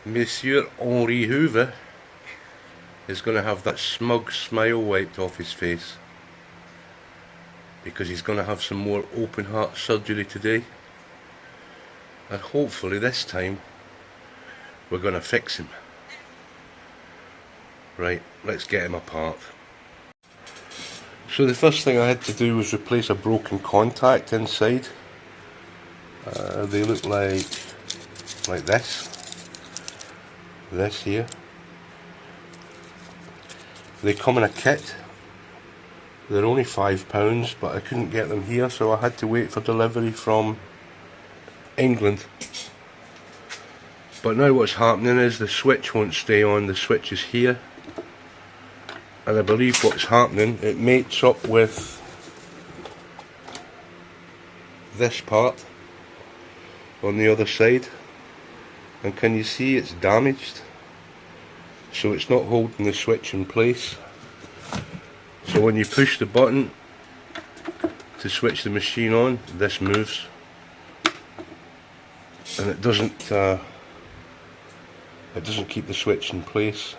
Monsieur Henri Hoover is going to have that smug smile wiped off his face because he's going to have some more open heart surgery today, and hopefully this time we're going to fix him. Right, let's get him apart. So the first thing I had to do was replace a broken contact inside. They look like this here. They come in a kit. They're only £5, but I couldn't get them here, so I had to wait for delivery from England. But now what's happening is the switch won't stay on. The switch is here, and I believe what's happening, it mates up with this part on the other side, and can you see it's damaged? So it's not holding the switch in place. So when you push the button to switch the machine on, this moves, and it doesn't keep the switch in place.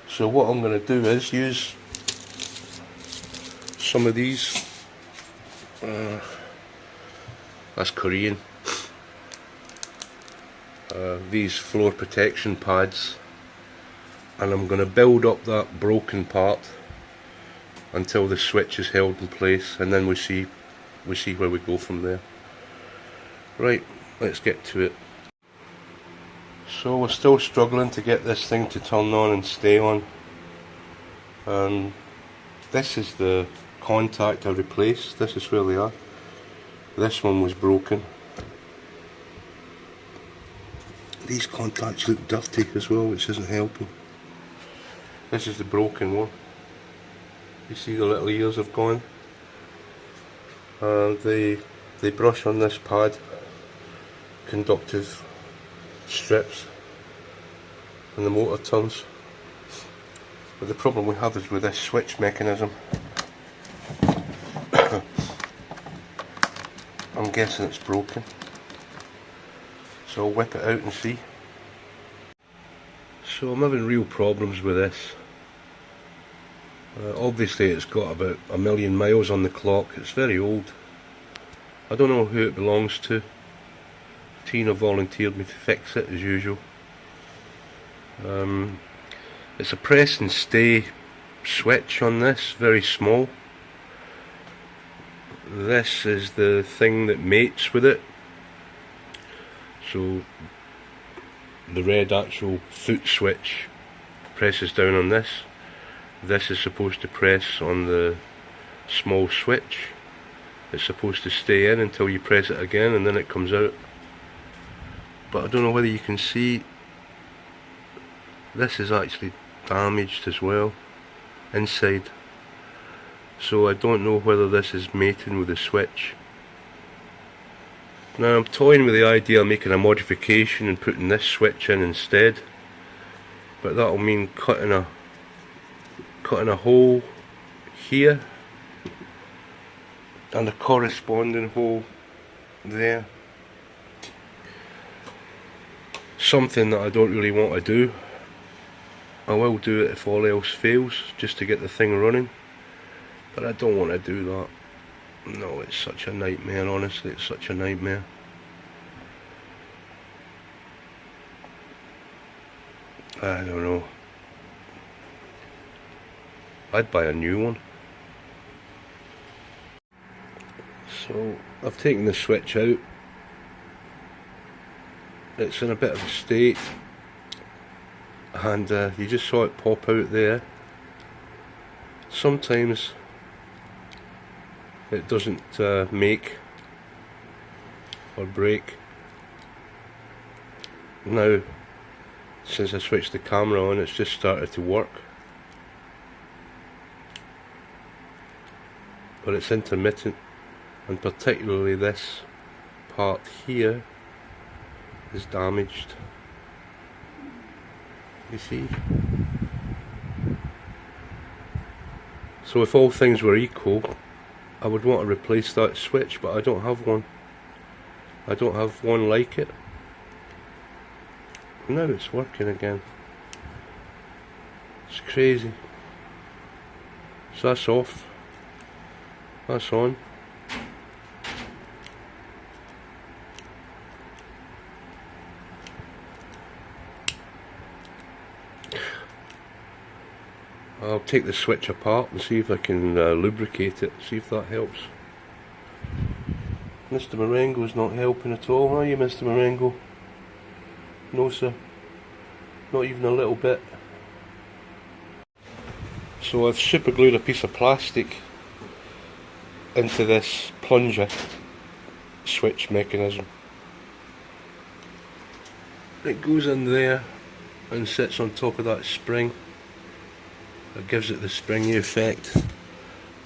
So what I'm going to do is use some of these, that's Korean, these floor protection pads, and I'm going to build up that broken part until the switch is held in place, and then we see where we go from there. Right, let's get to it. So we're still struggling to get this thing to turn on and stay on. This is the contact I replaced. This is where they are. This one was broken. These contacts look dirty as well, which isn't helping. This is the broken one. You see the little ears have gone. They brush on this pad, conductive strips, and the motor turns. But the problem we have is with this switch mechanism. I'm guessing it's broken, so I'll whip it out and see. So I'm having real problems with this. Obviously it's got about 1,000,000 miles on the clock. It's very old. I don't know who it belongs to. Tina volunteered me to fix it as usual. It's a press and stay switch on this, very small. This is the thing that mates with it. So the red actual foot switch presses down on this. This is supposed to press on the small switch. It's supposed to stay in until you press it again, and then it comes out. But I don't know whether you can see, this is actually damaged as well inside. So I don't know whether this is mating with the switch. Now I'm toying with the idea of making a modification and putting this switch in instead, but that'll mean cutting a hole here and a corresponding hole there. Something that I don't really want to do. I will do it if all else fails, just to get the thing running, but I don't want to do that. No, it's such a nightmare, honestly, it's such a nightmare. I don't know. I'd buy a new one. So I've taken the switch out. It's in a bit of a state, and you just saw it pop out there. Sometimes it doesn't make or break. Now, since I switched the camera on, it's just started to work, but it's intermittent, and particularly this part here is damaged. You see? So if all things were equal, I would want to replace that switch, but I don't have one. I don't have one like it. Now it's working again. It's crazy. So that's off. That's on. I'll take the switch apart and see if I can lubricate it, see if that helps. Mr. Marengo's not helping at all, are you, Mr. Marengo? No, sir. Not even a little bit. So I've super glued a piece of plastic into this plunger switch mechanism. It goes in there and sits on top of that spring. That gives it the springy effect.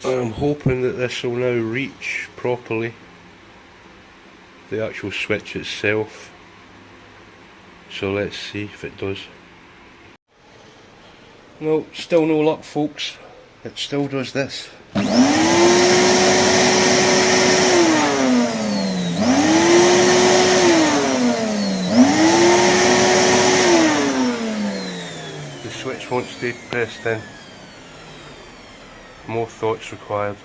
And I'm hoping that this will now reach properly the actual switch itself. So let's see if it does. No, still no luck, folks. It still does this. The switch won't stay pressed in. More thoughts required.